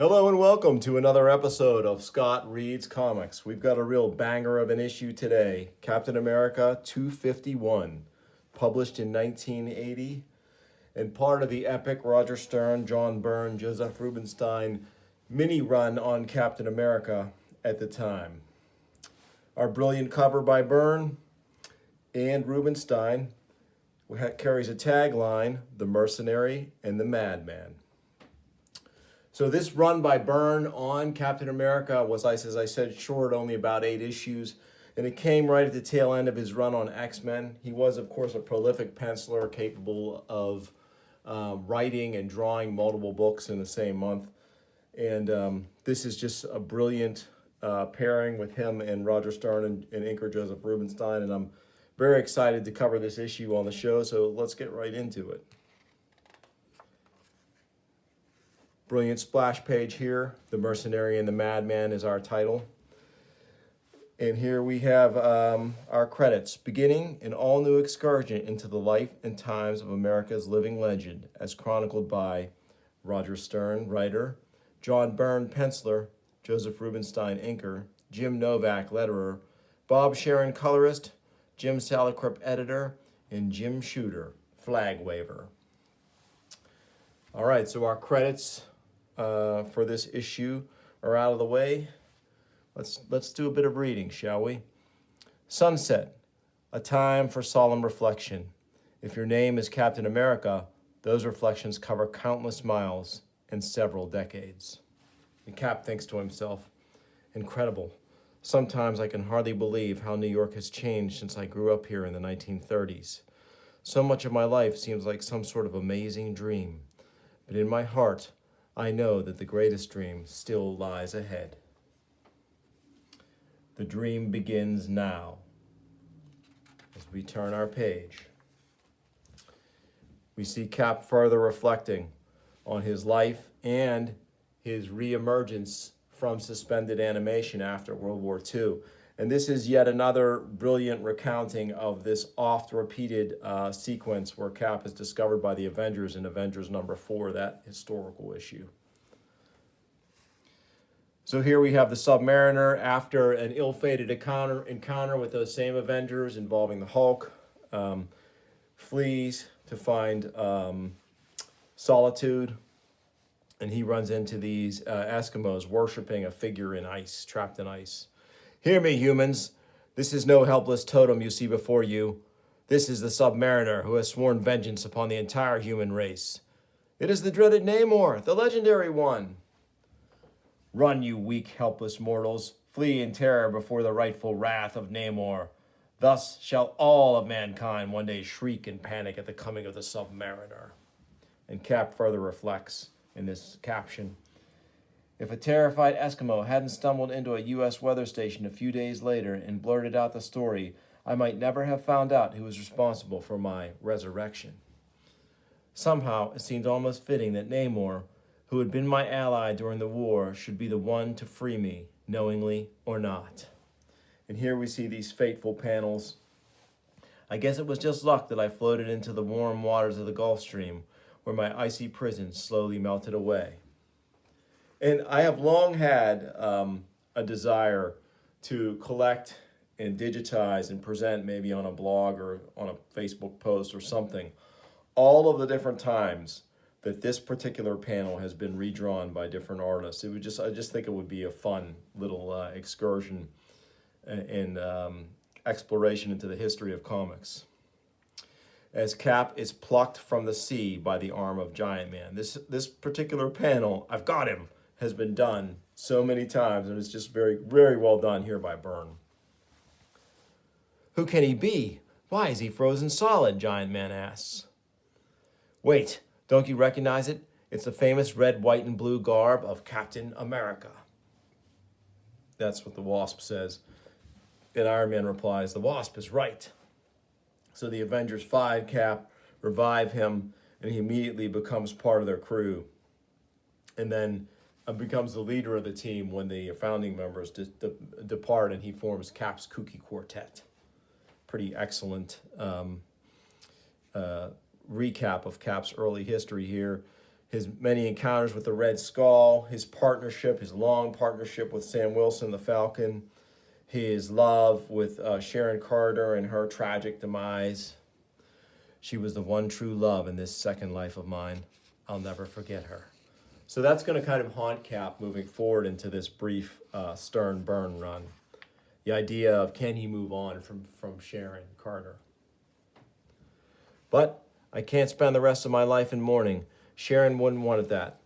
Hello and welcome to another episode of Scott Reads Comics. We've got a real banger of an issue today. Captain America 251, published in 1980, and part of the epic Roger Stern, John Byrne, Joseph Rubinstein mini run on Captain America at the time. Our brilliant cover by Byrne and Rubinstein carries a tagline, "The Mercenary and the Madman." So this run by Byrne on Captain America was, as I said, short, only about 8 issues, and it came right at the tail end of his run on X-Men. He was, of course, a prolific penciler capable of writing and drawing multiple books in the same month. And this is just a brilliant pairing with him and Roger Stern and inker Joseph Rubinstein, and I'm very excited to cover this issue on the show, so let's get right into it. Brilliant splash page here. The Mercenary and the Madman is our title. And here we have our credits. Beginning an all-new excursion into the life and times of America's living legend, as chronicled by Roger Stern, writer, John Byrne, penciler, Joseph Rubinstein, inker, Jim Novak, letterer, Bob Sharon, colorist, Jim Salicrup, editor, and Jim Shooter, flag waver. All right, so our credits for this issue are out of the way. Let's do a bit of reading, shall we? Sunset, a time for solemn reflection. If your name is Captain America, those reflections cover countless miles and several decades. And Cap thinks to himself, incredible. Sometimes I can hardly believe how New York has changed since I grew up here in the 1930s. So much of my life seems like some sort of amazing dream. But in my heart, I know that the greatest dream still lies ahead. The dream begins now. As we turn our page, we see Cap further reflecting on his life and his reemergence from suspended animation after World War II. And this is yet another brilliant recounting of this oft-repeated sequence where Cap is discovered by the Avengers in Avengers number 4, that historical issue. So here we have the Submariner after an ill-fated encounter with those same Avengers involving the Hulk, flees to find solitude, and he runs into these Eskimos worshiping a figure in ice, trapped in ice. Hear me, humans. This is no helpless totem you see before you. This is the Submariner who has sworn vengeance upon the entire human race. It is the dreaded Namor, the legendary one. Run, you weak, helpless mortals. Flee in terror before the rightful wrath of Namor. Thus shall all of mankind one day shriek in panic at the coming of the Submariner. And Cap further reflects in this caption. If a terrified Eskimo hadn't stumbled into a U.S. weather station a few days later and blurted out the story, I might never have found out who was responsible for my resurrection. Somehow, it seemed almost fitting that Namor, who had been my ally during the war, should be the one to free me, knowingly or not. And here we see these fateful panels. I guess it was just luck that I floated into the warm waters of the Gulf Stream, where my icy prison slowly melted away. And I have long had a desire to collect and digitize and present, maybe on a blog or on a Facebook post or something, all of the different times that this particular panel has been redrawn by different artists. I just think it would be a fun little excursion and exploration into the history of comics. As Cap is plucked from the sea by the arm of Giant Man. This particular panel, I've got him, has been done so many times, and it's just very, very well done here by Byrne. Who can he be? Why is he frozen solid? Giant Man asks. Wait, don't you recognize it? It's the famous red, white, and blue garb of Captain America. That's what the Wasp says. And Iron Man replies, the Wasp is right. So the Avengers find Cap, revive him, and he immediately becomes part of their crew. And then becomes the leader of the team when the founding members depart, and he forms Cap's Kooky Quartet. Pretty excellent recap of Cap's early history here. his many encounters with the Red Skull, his partnership, his long partnership with Sam Wilson, the Falcon, his love with Sharon Carter and her tragic demise. She was the one true love in this second life of mine. I'll never forget her. So that's going to kind of haunt Cap moving forward into this brief Stern Byrne run. The idea of can he move on from Sharon Carter? But I can't spend the rest of my life in mourning. Sharon wouldn't want that,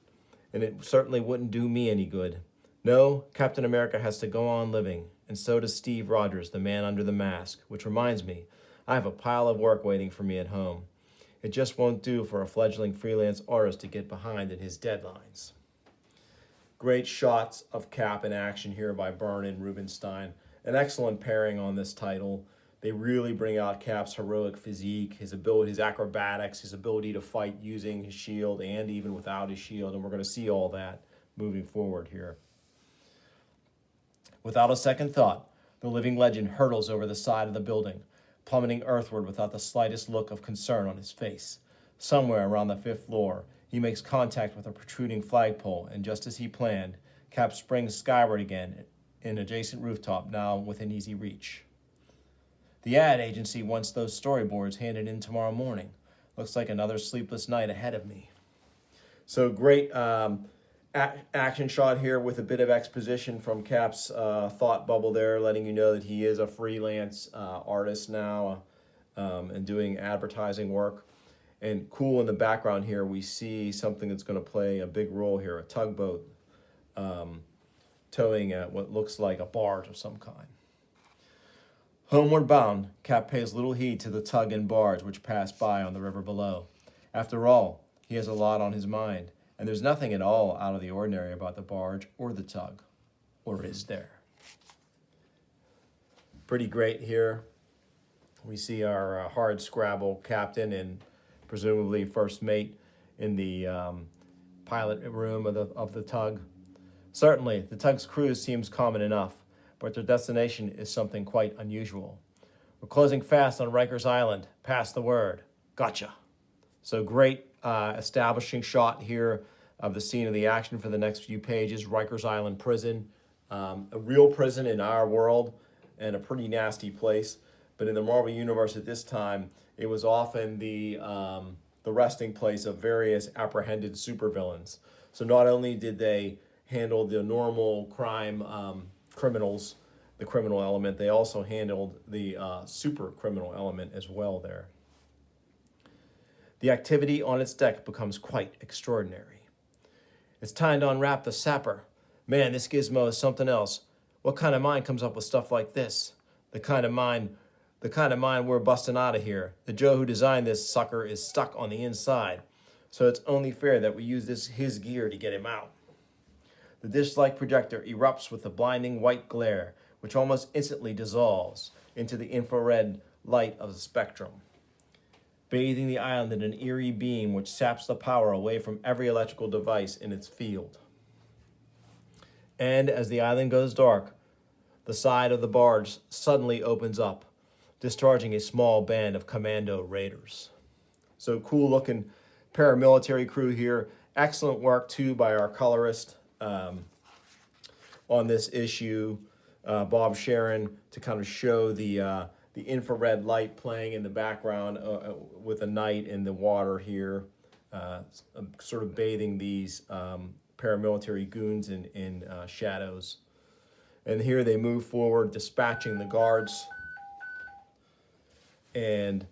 and it certainly wouldn't do me any good. No, Captain America has to go on living, and so does Steve Rogers, the man under the mask, which reminds me, I have a pile of work waiting for me at home. It just won't do for a fledgling freelance artist to get behind in his deadlines. Great shots of Cap in action here by Byrne and Rubinstein. An excellent pairing on this title. They really bring out Cap's heroic physique, his ability, his acrobatics, his ability to fight using his shield and even without his shield. And we're going to see all that moving forward here. Without a second thought, the living legend hurtles over the side of the building, plummeting earthward without the slightest look of concern on his face. Somewhere around the 5th floor, he makes contact with a protruding flagpole, and just as he planned, Cap springs skyward again, an adjacent rooftop now within easy reach. The ad agency wants those storyboards handed in tomorrow morning. Looks like another sleepless night ahead of me. So great action shot here with a bit of exposition from Cap's thought bubble there, letting you know that he is a freelance artist now and doing advertising work. And cool in the background here, we see something that's going to play a big role here, a tugboat towing what looks like a barge of some kind. Homeward bound, Cap pays little heed to the tug and barge which pass by on the river below. After all, he has a lot on his mind, and there's nothing at all out of the ordinary about the barge or the tug. Or is there? Pretty great here. We see our hard scrabble captain and presumably first mate in the pilot room of the tug. Certainly, the tug's cruise seems common enough, but their destination is something quite unusual. We're closing fast on Rikers Island. Pass the word. Gotcha. So great establishing shot here of the scene of the action for the next few pages. Rikers Island prison, a real prison in our world and a pretty nasty place. But in the Marvel Universe at this time, it was often the resting place of various apprehended supervillains. So not only did they handle the normal crime criminals, the criminal element, they also handled the super criminal element as well there. The activity on its deck becomes quite extraordinary. It's time to unwrap the sapper. Man, this gizmo is something else. What kind of mind comes up with stuff like this? The kind of mind we're busting out of here. The Joe who designed this sucker is stuck on the inside, so it's only fair that we use his gear to get him out. The dish-like projector erupts with a blinding white glare, which almost instantly dissolves into the infrared light of the spectrum, bathing the island in an eerie beam which saps the power away from every electrical device in its field. And as the island goes dark, the side of the barge suddenly opens up, discharging a small band of commando raiders. So cool-looking paramilitary crew here. Excellent work, too, by our colorist on this issue, Bob Sharon, to kind of show the infrared light playing in the background with the night in the water here, sort of bathing these paramilitary goons in shadows. And here they move forward, dispatching the guards. And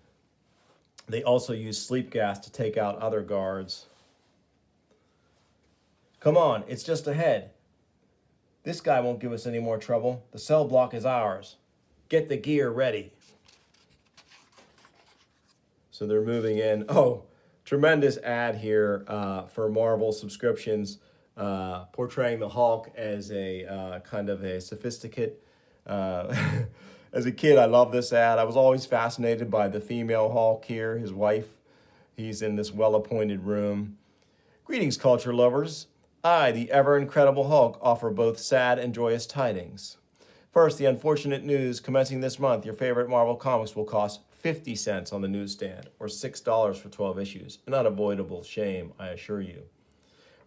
they also use sleep gas to take out other guards. Come on, it's just ahead. This guy won't give us any more trouble. The cell block is ours. Get the gear ready. So they're moving in. Oh, tremendous ad here for Marvel subscriptions, portraying the Hulk as a kind of a sophisticate. As a kid, I loved this ad. I was always fascinated by the female Hulk here, his wife. He's in this well-appointed room. Greetings, culture lovers. I, the ever-incredible Hulk, offer both sad and joyous tidings. First, the unfortunate news, commencing this month, your favorite Marvel comics will cost 50 cents on the newsstand, or $6 for 12 issues. An unavoidable shame, I assure you.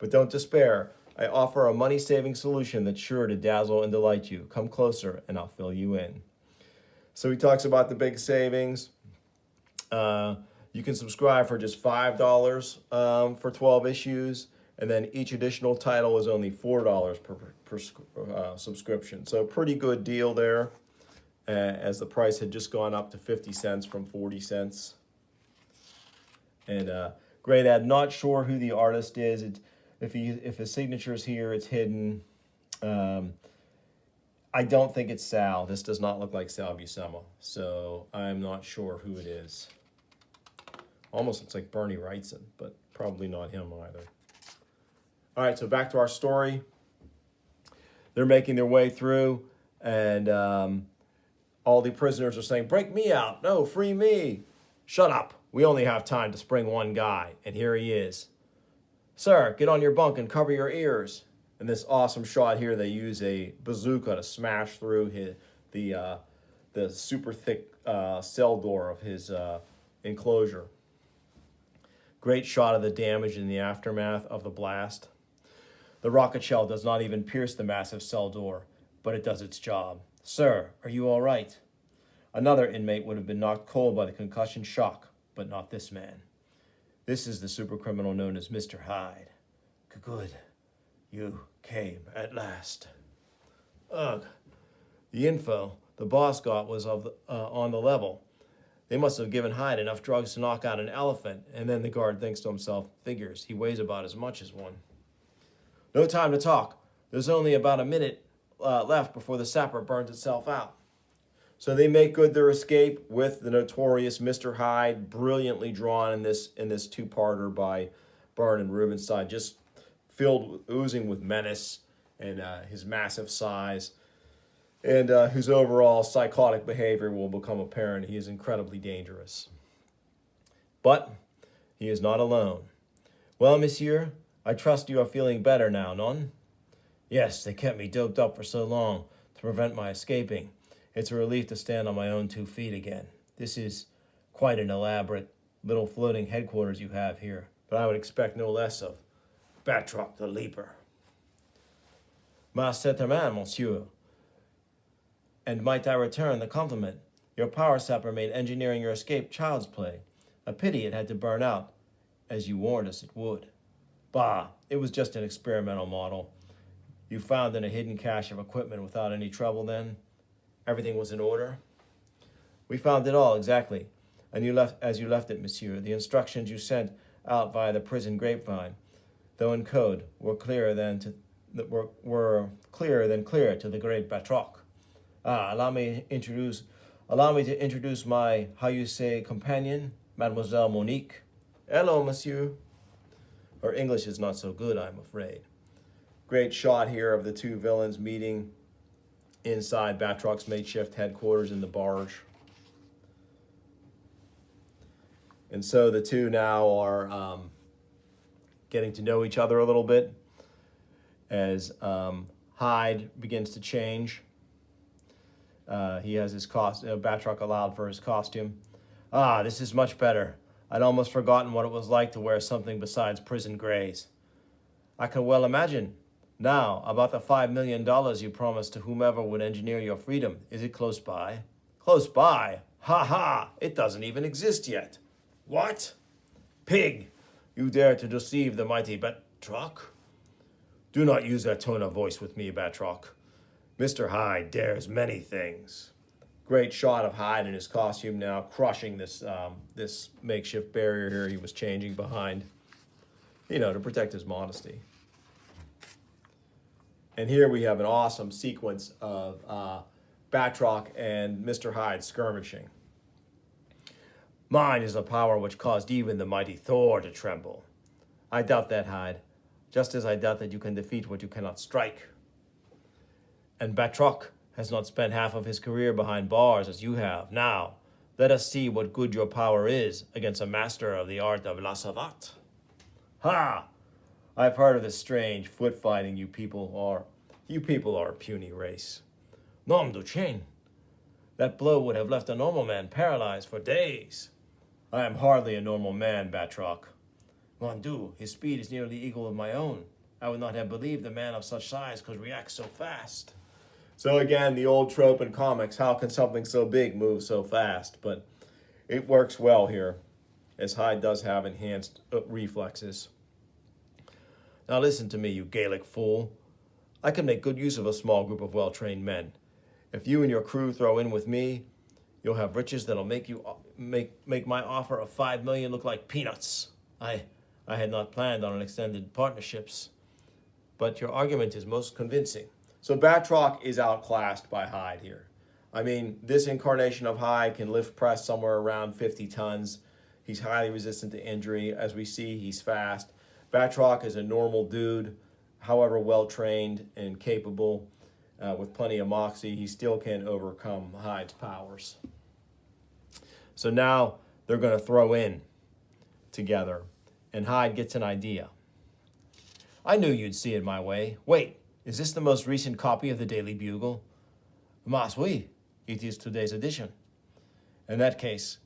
But don't despair. I offer a money-saving solution that's sure to dazzle and delight you. Come closer, and I'll fill you in. So he talks about the big savings. You can subscribe for just $5 for 12 issues, and then each additional title is only $4 per subscription. So pretty good deal there, as the price had just gone up to 50 cents from 40 cents. And great ad. Not sure who the artist is. If his signature is here, it's hidden. I don't think it's Sal. This does not look like Sal Buscema, so I'm not sure who it is. Almost looks like Bernie Wrightson, but probably not him either. All right, so back to our story. They're making their way through, and all the prisoners are saying, "Break me out. No, free me." "Shut up. We only have time to spring one guy." And here he is. "Sir, get on your bunk and cover your ears." In this awesome shot here, they use a bazooka to smash through the super thick cell door of his enclosure. Great shot of the damage in the aftermath of the blast. The rocket shell does not even pierce the massive cell door, but it does its job. "Sir, are you all right?" Another inmate would have been knocked cold by the concussion shock, but not this man. This is the supercriminal known as Mr. Hyde. "Good. You came at last." Ugh. The info the boss got was on the level. They must have given Hyde enough drugs to knock out an elephant, and then the guard thinks to himself, figures, he weighs about as much as one. "No time to talk. There's only about a minute left before the sapper burns itself out." So they make good their escape with the notorious Mr. Hyde, brilliantly drawn in this two-parter by Byrne and Rubenstein, just oozing with menace and his massive size, and whose overall psychotic behavior will become apparent. He is incredibly dangerous. But he is not alone. "Well, monsieur, I trust you are feeling better now, non?" "Yes, they kept me doped up for so long to prevent my escaping. It's a relief to stand on my own 2 feet again. This is quite an elaborate little floating headquarters you have here, but I would expect no less of Batroc the Leaper." "Mais certainement, monsieur. And might I return the compliment? Your power sapper made engineering your escape child's play. A pity it had to burn out, as you warned us it would." "Bah, it was just an experimental model. You found in a hidden cache of equipment without any trouble then? Everything was in order?" "We found it all, exactly. And you left as you left it, monsieur. The instructions you sent out via the prison grapevine, though in code, were clearer than clear to the great Batroc. Allow me to introduce my, how you say, companion, Mademoiselle Monique." "Hello, monsieur." Her English is not so good, I'm afraid. Great shot here of the two villains meeting inside Batroc's makeshift headquarters in the barge. And so the two now are getting to know each other a little bit as Hyde begins to change. He has his Batroc allowed for his costume. "This is much better. I'd almost forgotten what it was like to wear something besides prison grays." "I can well imagine. Now, about the $5 million you promised to whomever would engineer your freedom. Is it close by?" "Close by? Ha ha! It doesn't even exist yet." "What? Pig! You dare to deceive the mighty Batroc?" "Do not use that tone of voice with me, Batroc. Mr. Hyde dares many things." Great shot of Hyde in his costume now, crushing this makeshift barrier here he was changing behind, to protect his modesty. And here we have an awesome sequence of Batroc and Mr. Hyde skirmishing. "Mine is the power which caused even the mighty Thor to tremble." "I doubt that, Hyde, just as I doubt that you can defeat what you cannot strike." "And Batroc has not spent half of his career behind bars as you have. Now, let us see what good your power is against a master of the art of la savate." "Ha! I've heard of this strange foot fighting you people are. You people are a puny race." "Nom du chien! That blow would have left a normal man paralyzed for days." "I am hardly a normal man, Batroc." "Mon Dieu, his speed is nearly equal of my own. I would not have believed a man of such size could react so fast. So again, the old trope in comics, how can something so big move so fast? But it works well here, as Hyde does have enhanced reflexes. Now listen to me, you Gaelic fool. I can make good use of a small group of well-trained men. If you and your crew throw in with me, you'll have riches that'll make my offer of 5 million look like peanuts. I had not planned on an extended partnerships, but your argument is most convincing. So Batroc is outclassed by Hyde here. I mean, this incarnation of Hyde can lift press somewhere around 50 tons. He's highly resistant to injury. As we see, he's fast. Batroc is a normal dude, however well-trained and capable, with plenty of moxie. He still can overcome Hyde's powers. So now they're going to throw in together, and Hyde gets an idea. I knew you'd see it my way. Wait, is this the most recent copy of the Daily Bugle? Mas oui, it is today's edition. In that case,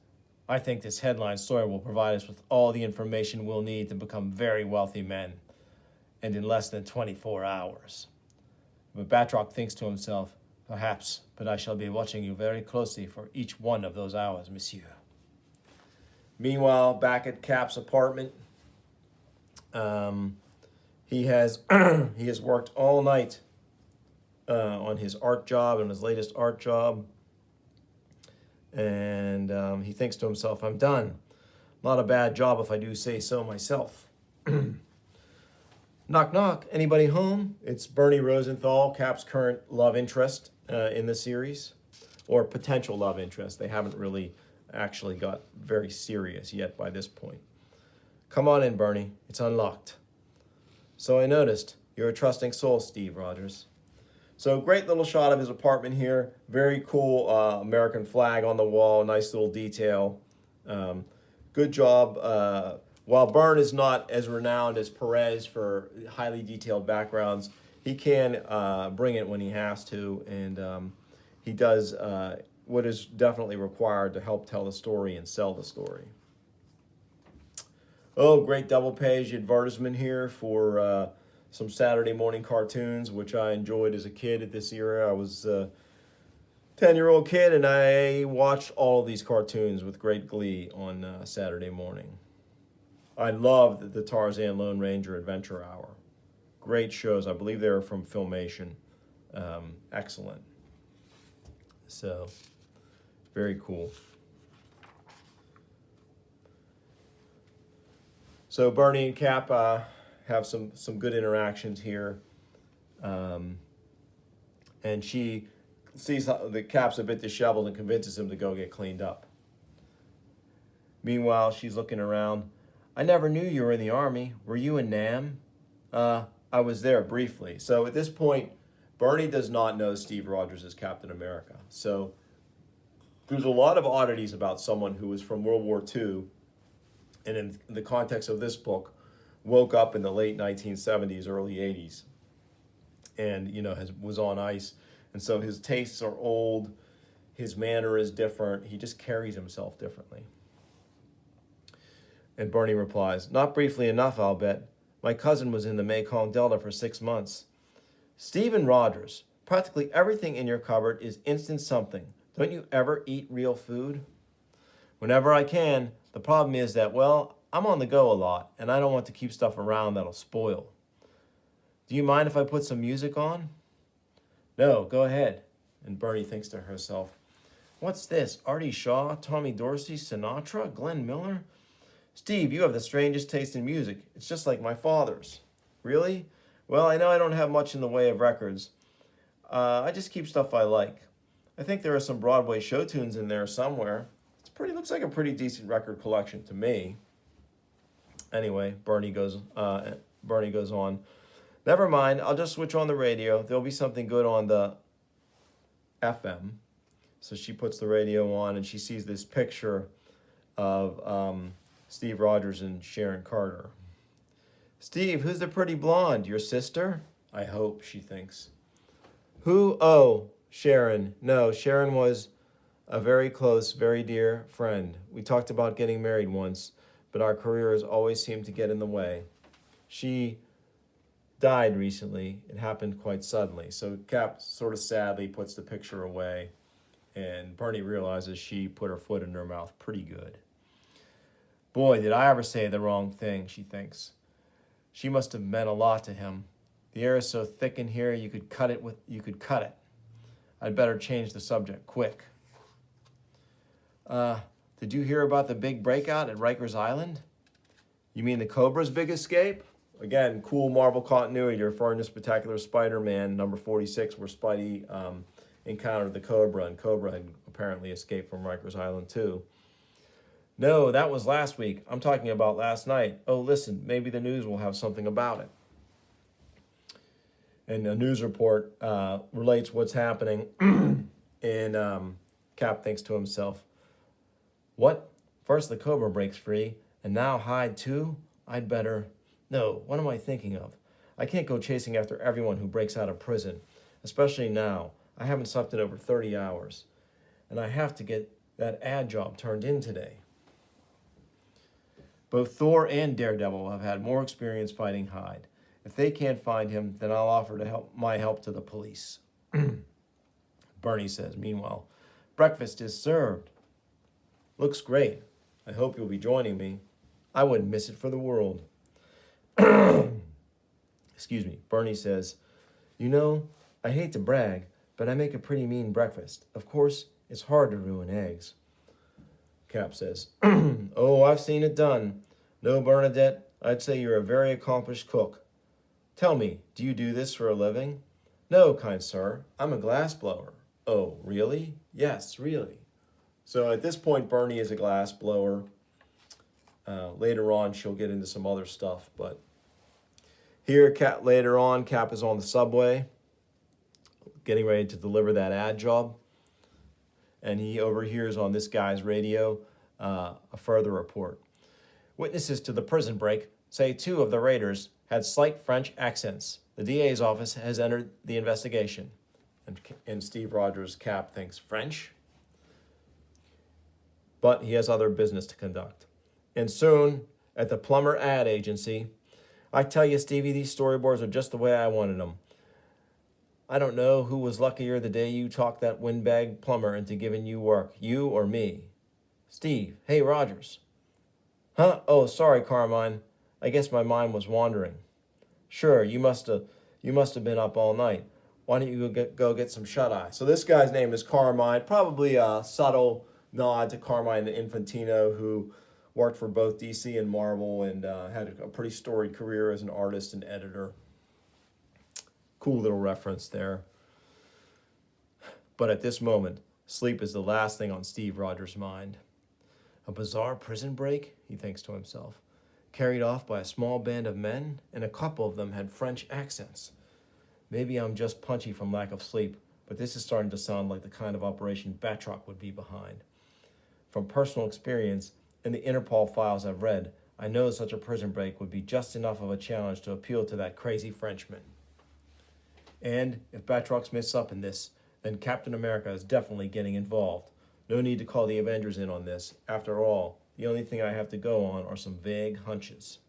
I think this headline story will provide us with all the information we'll need to become very wealthy men, and in less than 24 hours. But Batroc thinks to himself, perhaps, but I shall be watching you very closely for each one of those hours, monsieur. Meanwhile, back at Cap's apartment, he has worked all night on his art job, and his latest art job. And he thinks to himself, I'm done. Not a bad job if I do say so myself. Knock, knock. Anybody home? It's Bernie Rosenthal, Cap's current love interest in the series, or potential love interest. They haven't really actually got very serious yet by this point. Come on in, Bernie. It's unlocked. So I noticed. You're a trusting soul, Steve Rogers. So great little shot of his apartment here. Very cool American flag on the wall. Nice little detail. Good job. While Byrne is not as renowned as Perez for highly detailed backgrounds, he can bring it when he has to, and he does what is definitely required to help tell the story and sell the story. Oh, great double page advertisement here for some Saturday morning cartoons, which I enjoyed as a kid at this era. I was a 10-year-old kid, and I watched all of these cartoons with great glee on Saturday morning. I loved the Tarzan Lone Ranger Adventure Hour. Great shows. I believe they were from Filmation. Excellent. So, very cool. So Bernie and Cap have some good interactions here. And she sees the Cap's a bit disheveled and convinces him to go get cleaned up. Meanwhile, she's looking around. I never knew you were in the Army. Were you in Nam? I was there briefly. So at this point, Bernie does not know Steve Rogers as Captain America. So there's a lot of oddities about someone who was from World War II, and in the context of this book, woke up in the late 1970s, early 80s, and was on ice. And so his tastes are old, his manner is different, he just carries himself differently. And Bernie replies, not briefly enough, I'll bet. My cousin was in the Mekong Delta for 6 months. Stephen Rogers, practically everything in your cupboard is instant something. Don't you ever eat real food? Whenever I can. The problem is that, well, I'm on the go a lot, and I don't want to keep stuff around that'll spoil. Do you mind if I put some music on? No, go ahead. And Bernie thinks to herself, what's this? Artie Shaw, Tommy Dorsey, Sinatra, Glenn Miller? Steve, you have the strangest taste in music. It's just like my father's. Really? Well, I know I don't have much in the way of records. I just keep stuff I like. I think there are some Broadway show tunes in there somewhere. Looks like a pretty decent record collection to me. Anyway, Bernie goes on. Never mind, I'll just switch on the radio. There'll be something good on the FM. So she puts the radio on, and she sees this picture of Steve Rogers and Sharon Carter. Steve, who's the pretty blonde? Your sister? I hope, she thinks. Who? Oh, Sharon. No, Sharon was a very close, very dear friend. We talked about getting married once, but our careers always seemed to get in the way. She died recently. It happened quite suddenly. So Cap sort of sadly puts the picture away, and Bernie realizes she put her foot in her mouth pretty good. Boy, did I ever say the wrong thing, she thinks. She must have meant a lot to him. The air is so thick in here you could cut it. I'd better change the subject, quick. Did you hear about the big breakout at Rikers Island? You mean the Cobra's big escape? Again, cool Marvel continuity referring to Spectacular Spider-Man number 46, where Spidey encountered the Cobra, and Cobra had apparently escaped from Rikers Island too. No, that was last week. I'm talking about last night. Oh, listen, maybe the news will have something about it. And a news report relates what's happening, and Cap thinks to himself, what? First the Cobra breaks free, and now Hyde too? I'd better... No, what am I thinking of? I can't go chasing after everyone who breaks out of prison, especially now. I haven't slept in over 30 hours, and I have to get that ad job turned in today. Both Thor and Daredevil have had more experience fighting Hyde. If they can't find him, then I'll offer to my help to the police. Bernie says, meanwhile, breakfast is served. Looks great. I hope you'll be joining me. I wouldn't miss it for the world. Excuse me. Bernie says, you know, I hate to brag, but I make a pretty mean breakfast. Of course, it's hard to ruin eggs. Cap says, oh, I've seen it done. No, Bernadette, I'd say you're a very accomplished cook. Tell me, do you do this for a living? No, kind sir, I'm a glass blower. Oh, really? Yes, really. So at this point, Bernie is a glass blower. Later on, she'll get into some other stuff, but here, later on, Cap is on the subway, getting ready to deliver that ad job, and he overhears on this guy's radio a further report. Witnesses to the prison break say 2 of the raiders had slight French accents. The DA's office has entered the investigation. And Steve Rogers' Cap thinks, French? But he has other business to conduct. And soon, at the Plumber Ad Agency, I tell you, Stevie, these storyboards are just the way I wanted them. I don't know who was luckier the day you talked that windbag plumber into giving you work, you or me. Steve, hey, Rogers. Huh? Oh, sorry, Carmine. I guess my mind was wandering. Sure, you must have been up all night. Why don't you go get some shut-eye? So this guy's name is Carmine, probably a subtle nod to Carmine Infantino, who worked for both DC and Marvel and had a pretty storied career as an artist and editor. Cool little reference there. But at this moment, sleep is the last thing on Steve Rogers' mind. A bizarre prison break, he thinks to himself, carried off by a small band of men, and a couple of them had French accents. Maybe I'm just punchy from lack of sleep, but this is starting to sound like the kind of operation Batroc would be behind. From personal experience and the Interpol files I've read, I know such a prison break would be just enough of a challenge to appeal to that crazy Frenchman. And if Batroc's mixed up in this, then Captain America is definitely getting involved. No need to call the Avengers in on this. After all, the only thing I have to go on are some vague hunches.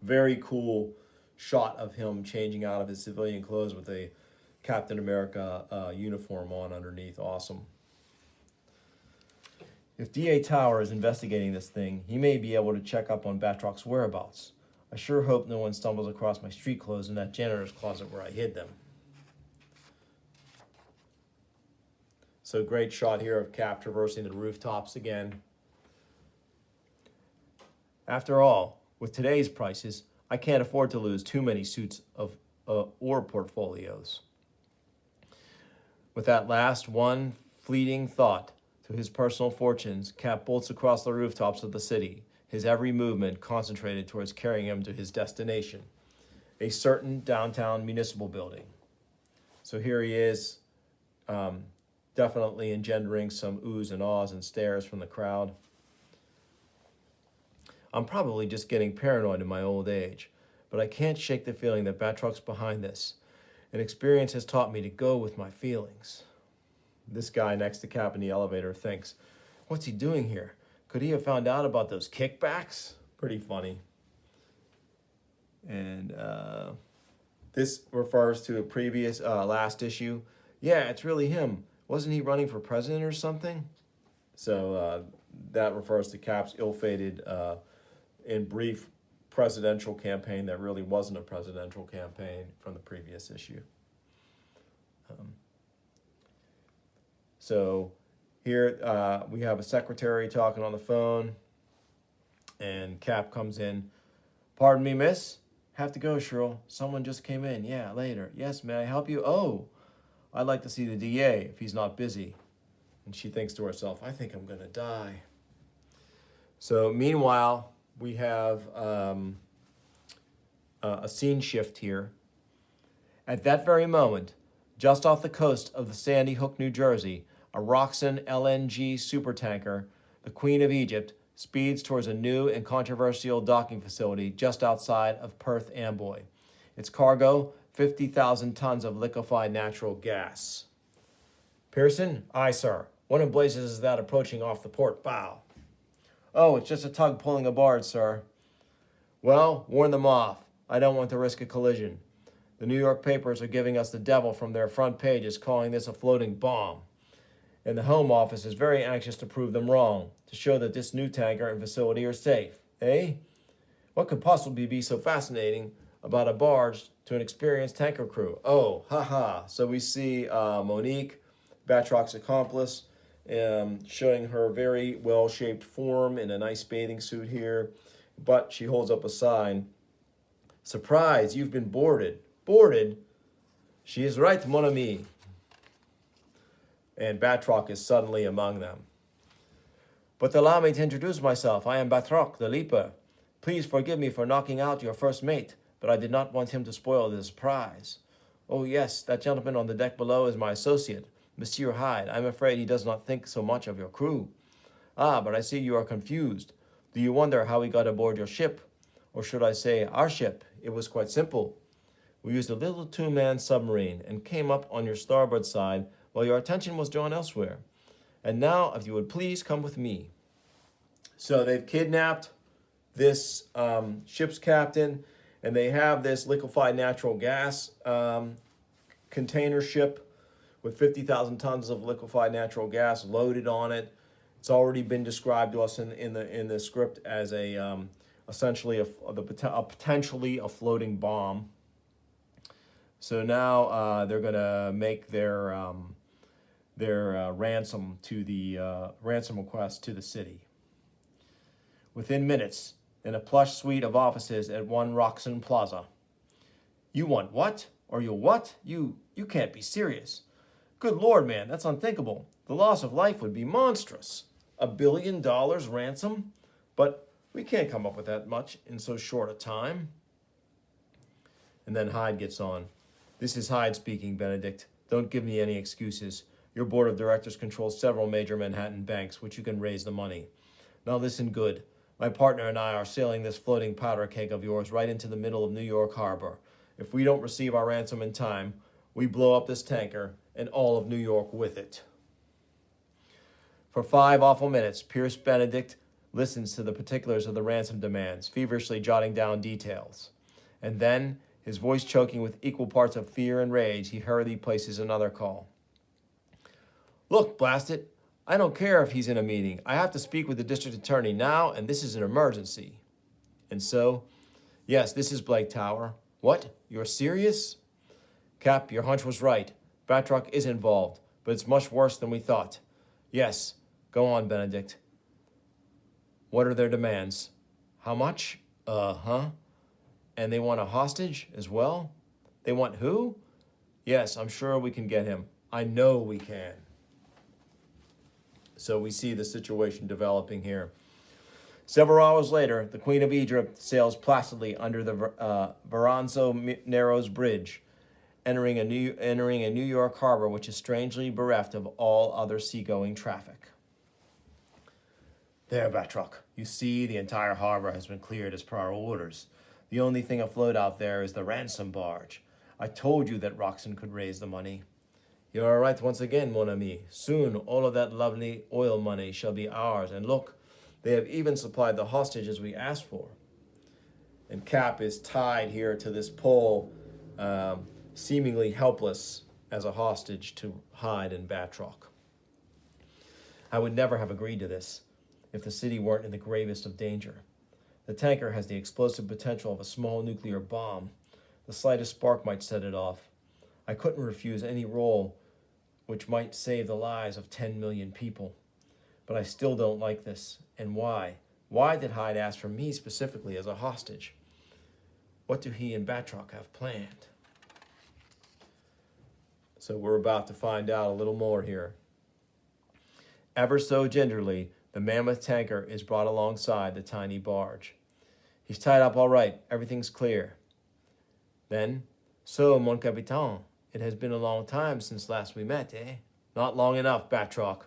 Very cool shot of him changing out of his civilian clothes with a Captain America uniform on underneath. Awesome. If D.A. Tower is investigating this thing, he may be able to check up on Batroc's whereabouts. I sure hope no one stumbles across my street clothes in that janitor's closet where I hid them. So great shot here of Cap traversing the rooftops again. After all, with today's prices, I can't afford to lose too many suits of or portfolios. With that last one fleeting thought to his personal fortunes, Cap bolts across the rooftops of the city, his every movement concentrated towards carrying him to his destination, a certain downtown municipal building. So here he is, definitely engendering some oohs and ahs and stares from the crowd. I'm probably just getting paranoid in my old age, but I can't shake the feeling that Batroc's behind this, and experience has taught me to go with my feelings. This guy next to Cap in the elevator thinks, what's he doing here? Could he have found out about those kickbacks? Pretty funny. And this refers to a previous last issue. Yeah, it's really him. Wasn't he running for president or something? So that refers to Cap's ill-fated and brief presidential campaign that really wasn't a presidential campaign from the previous issue. So here we have a secretary talking on the phone, and Cap comes in. Pardon me, miss? Have to go, Cheryl. Someone just came in. Yeah, later. Yes, may I help you? Oh, I'd like to see the DA if he's not busy. And she thinks to herself, I think I'm going to die. So meanwhile, we have a scene shift here. At that very moment, just off the coast of the Sandy Hook, New Jersey, a Roxxon LNG supertanker, the Queen of Egypt, speeds towards a new and controversial docking facility just outside of Perth Amboy. Its cargo, 50,000 tons of liquefied natural gas. Pearson? Aye, sir. What in blazes is that approaching off the port bow? Oh, it's just a tug pulling a barge, sir. Well, warn them off. I don't want to risk a collision. The New York papers are giving us the devil from their front pages, calling this a floating bomb. And the Home Office is very anxious to prove them wrong, to show that this new tanker and facility are safe. Eh? What could possibly be so fascinating about a barge to an experienced tanker crew? Oh, haha. So we see Monique, Batroc's accomplice, showing her very well-shaped form in a nice bathing suit here. But she holds up a sign. Surprise, you've been boarded. Boarded? She is right, mon ami. And Batroc is suddenly among them. But allow me to introduce myself. I am Batroc, the Leaper. Please forgive me for knocking out your first mate, but I did not want him to spoil the surprise. Oh yes, that gentleman on the deck below is my associate, Monsieur Hyde. I'm afraid he does not think so much of your crew. Ah, but I see you are confused. Do you wonder how we got aboard your ship? Or should I say our ship? It was quite simple. We used a little two-man submarine and came up on your starboard side while your attention was drawn elsewhere. And now, if you would please come with me. So they've kidnapped this ship's captain, and they have this liquefied natural gas container ship with 50,000 tons of liquefied natural gas loaded on it. It's already been described to us in the script as essentially potentially a floating bomb. So now they're going to make their ransom request to the city. Within minutes, in a plush suite of offices at One Roxxon Plaza. You want what? Or you'll what? You can't be serious. Good Lord, man, that's unthinkable. The loss of life would be monstrous. $1 billion ransom? But we can't come up with that much in so short a time. And then Hyde gets on. This is Hyde speaking, Benedict. Don't give me any excuses. Your board of directors controls several major Manhattan banks, which you can raise the money. Now listen good. My partner and I are sailing this floating powder keg of yours right into the middle of New York Harbor. If we don't receive our ransom in time, we blow up this tanker and all of New York with it. For 5 awful minutes, Pierce Benedict listens to the particulars of the ransom demands, feverishly jotting down details. And then, his voice choking with equal parts of fear and rage, he hurriedly places another call. Look, blast it, I don't care if he's in a meeting. I have to speak with the district attorney now, and this is an emergency. And so, yes, this is Blake Tower. What? You're serious? Cap, your hunch was right. Batroc is involved, but it's much worse than we thought. Yes, go on, Benedict. What are their demands? How much? And they want a hostage as well? They want who? Yes, I'm sure we can get him. I know we can. So we see the situation developing here. Several hours later, the Queen of Egypt sails placidly under the Verrazano Narrows Bridge, entering a New York harbor which is strangely bereft of all other seagoing traffic. There, Batroc, you see the entire harbor has been cleared as per our orders. The only thing afloat out there is the ransom barge. I told you that Roxxon could raise the money. You are right once again, mon ami. Soon all of that lovely oil money shall be ours. And look, they have even supplied the hostages we asked for. And Cap is tied here to this pole, seemingly helpless as a hostage to Hyde and Batroc. I would never have agreed to this if the city weren't in the gravest of danger. The tanker has the explosive potential of a small nuclear bomb. The slightest spark might set it off. I couldn't refuse any role which might save the lives of 10 million people. But I still don't like this. And why? Why did Hyde ask for me specifically as a hostage? What do he and Batroc have planned? So we're about to find out a little more here. Ever so gingerly, the mammoth tanker is brought alongside the tiny barge. He's tied up all right. Everything's clear. Then, so, mon capitaine, it has been a long time since last we met, eh? Not long enough, Batroc.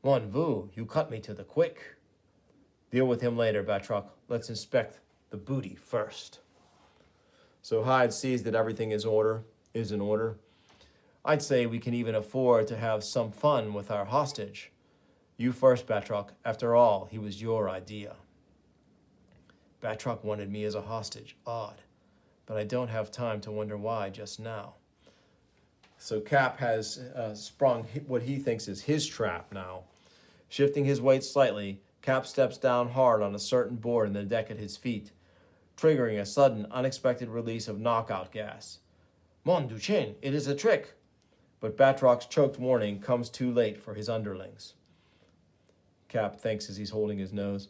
Mon vous, you cut me to the quick. Deal with him later, Batroc. Let's inspect the booty first. So Hyde sees that everything is in order. I'd say we can even afford to have some fun with our hostage. You first, Batroc. After all, he was your idea. Batroc wanted me as a hostage. Odd. But I don't have time to wonder why just now. So Cap has sprung what he thinks is his trap now. Shifting his weight slightly, Cap steps down hard on a certain board in the deck at his feet, triggering a sudden, unexpected release of knockout gas. Mon Duchesne, it is a trick! But Batroc's choked warning comes too late for his underlings. Cap thinks as he's holding his nose.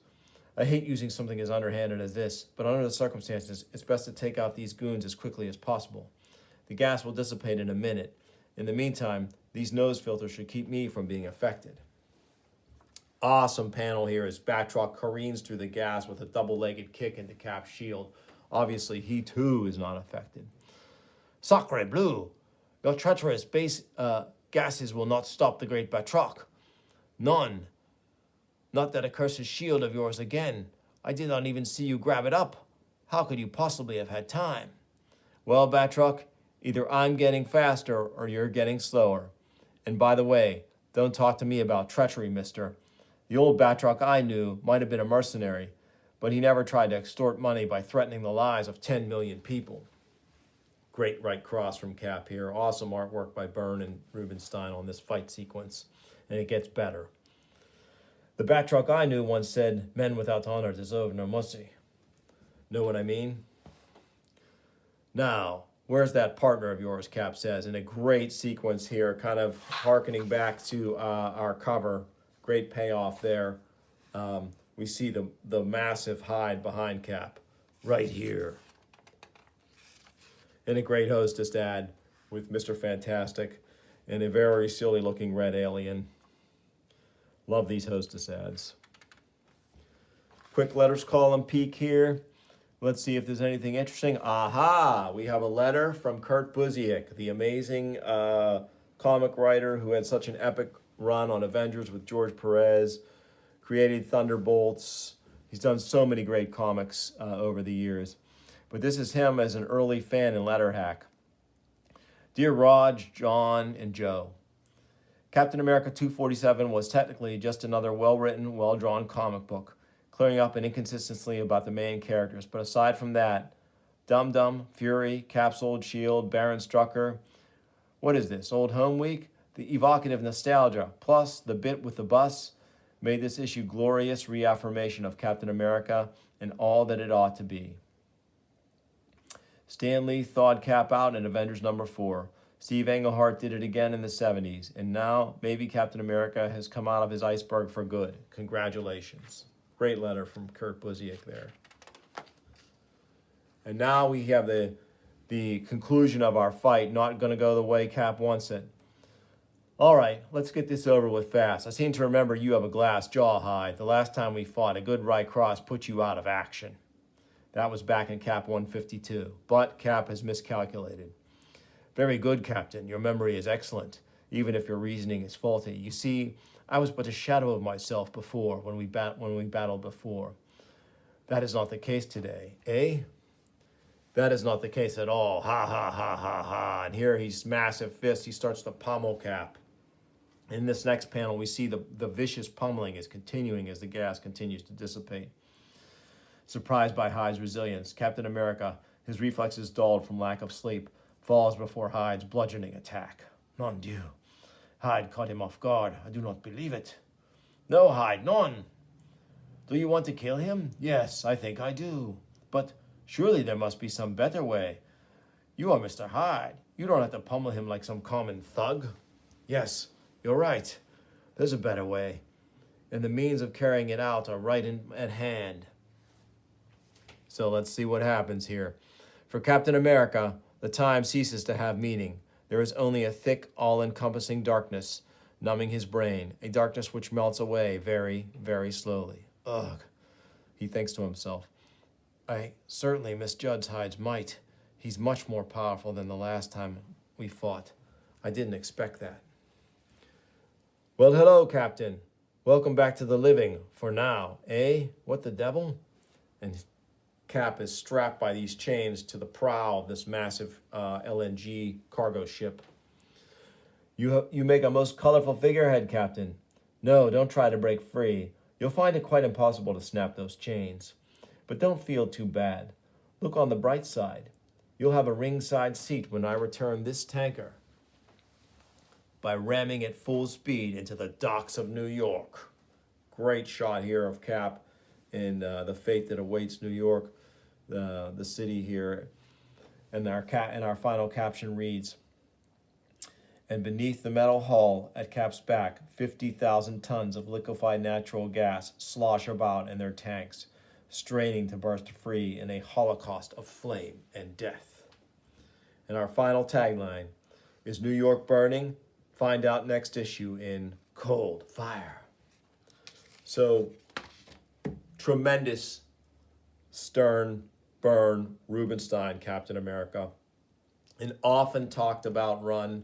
I hate using something as underhanded as this, but under the circumstances, it's best to take out these goons as quickly as possible. The gas will dissipate in a minute. In the meantime, these nose filters should keep me from being affected. Awesome panel here as Batroc careens through the gas with a double-legged kick into Cap's shield. Obviously, he too is not affected. Sacre bleu! Your treacherous base gases will not stop the great Batroc. None. Not that accursed shield of yours again. I did not even see you grab it up. How could you possibly have had time? Well, Batroc, either I'm getting faster or you're getting slower. And by the way, don't talk to me about treachery, mister. The old Batroc I knew might have been a mercenary, but he never tried to extort money by threatening the lives of 10 million people. Great right cross from Cap here. Awesome artwork by Byrne and Rubenstein on this fight sequence. And it gets better. The Batroc I knew once said, men without honor deserve no mercy. Know what I mean? Now, where's that partner of yours, Cap says, in a great sequence here, kind of hearkening back to our cover. Great payoff there. We see the massive Hyde behind Cap right here. And a great Hostess ad with Mr. Fantastic and a very silly looking red alien. Love these Hostess ads. Quick letters column peek here. Let's see if there's anything interesting. Aha! We have a letter from Kurt Busiek, the amazing comic writer who had such an epic run on Avengers with George Perez, created Thunderbolts. He's done so many great comics over the years. But this is him as an early fan in Letterhack. Dear Raj, John, and Joe, Captain America 247 was technically just another well-written, well-drawn comic book, clearing up an inconsistency about the main characters. But aside from that, Dum-Dum, Fury, Cap's old shield, Baron Strucker. What is this, Old Home Week? The evocative nostalgia, plus the bit with the bus, made this issue glorious reaffirmation of Captain America and all that it ought to be. Stan Lee thawed Cap out in Avengers #4. Steve Englehart did it again in the 70s. And now, maybe Captain America has come out of his iceberg for good. Congratulations. Great letter from Kurt Busiek there. And now we have the conclusion of our fight, not going to go the way Cap wants it. All right, let's get this over with fast. I seem to remember you have a glass jaw, Hyde. The last time we fought, a good right cross put you out of action. That was back in Cap 152, but Cap has miscalculated. Very good, Captain. Your memory is excellent, even if your reasoning is faulty. You see, I was but a shadow of myself before, when we battled before. That is not the case today, eh? That is not the case at all. Ha, ha, ha, ha, ha. And here he's massive fist. He starts to pummel Cap. In this next panel, we see the vicious pummeling is continuing as the gas continues to dissipate. Surprised by Hyde's resilience, Captain America, his reflexes dulled from lack of sleep, falls before Hyde's bludgeoning attack. Mon Dieu. Hyde caught him off guard. I do not believe it. No, Hyde, none. Do you want to kill him? Yes, I think I do. But surely there must be some better way. You are Mr. Hyde. You don't have to pummel him like some common thug. Yes, you're right. There's a better way. And the means of carrying it out are right at hand. So let's see what happens here. For Captain America, the time ceases to have meaning. There is only a thick, all-encompassing darkness numbing his brain, a darkness which melts away very, very slowly. Ugh, he thinks to himself. I certainly misjudged Hyde's might. He's much more powerful than the last time we fought. I didn't expect that. Well, hello, Captain. Welcome back to the living, for now, eh? What the devil? And Cap is strapped by these chains to the prow of this massive LNG cargo ship. You make a most colorful figurehead, Captain. No, don't try to break free. You'll find it quite impossible to snap those chains. But don't feel too bad. Look on the bright side. You'll have a ringside seat when I return this tanker by ramming at full speed into the docks of New York. Great shot here of Cap and the fate that awaits New York, the city here. And our final caption reads, and beneath the metal hull at Cap's back, 50,000 tons of liquefied natural gas slosh about in their tanks, straining to burst free in a holocaust of flame and death. And our final tagline is New York burning? Find out next issue in Cold Fire. So, tremendous Stern, Byrne, Rubenstein, Captain America. An often talked about run,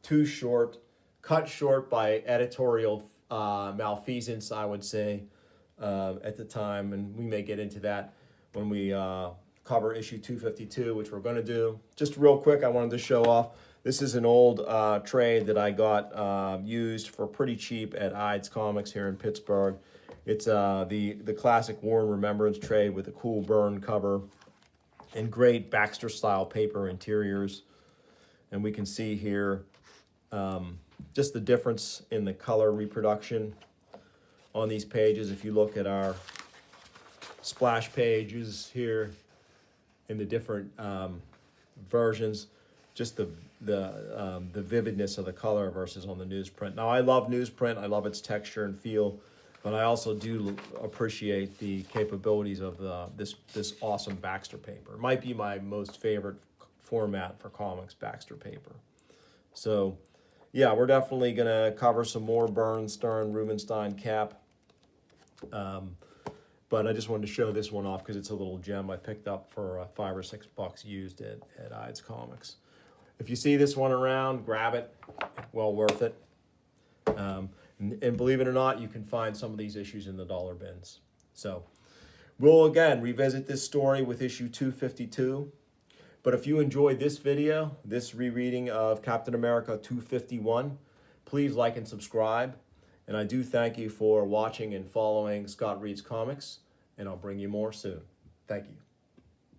too short, cut short by editorial malfeasance, I would say, at the time. And we may get into that when we cover issue 252, which we're going to do. Just real quick, I wanted to show off. This is an old trade that I got used for pretty cheap at Eide's Comics here in Pittsburgh. It's the classic War and Remembrance trade with a cool Byrne cover and great Baxter-style paper interiors. And we can see here just the difference in the color reproduction on these pages. If you look at our splash pages here in the different versions, just the vividness of the color versus on the newsprint. Now, I love newsprint. I love its texture and feel, but I also do appreciate the capabilities of this awesome Baxter paper. It might be my most favorite format for comics, Baxter paper. So, yeah, we're definitely going to cover some more Byrne, Stern, Rubenstein, Cap. But I just wanted to show this one off because it's a little gem I picked up for $5 or $6 used at Eide's Comics. If you see this one around, grab it. Well worth it. And believe it or not, you can find some of these issues in the dollar bins. So we'll, again, revisit this story with issue 252. But if you enjoyed this video, this rereading of Captain America 251, please like and subscribe. And I do thank you for watching and following Scott Reads Comics, and I'll bring you more soon. Thank you.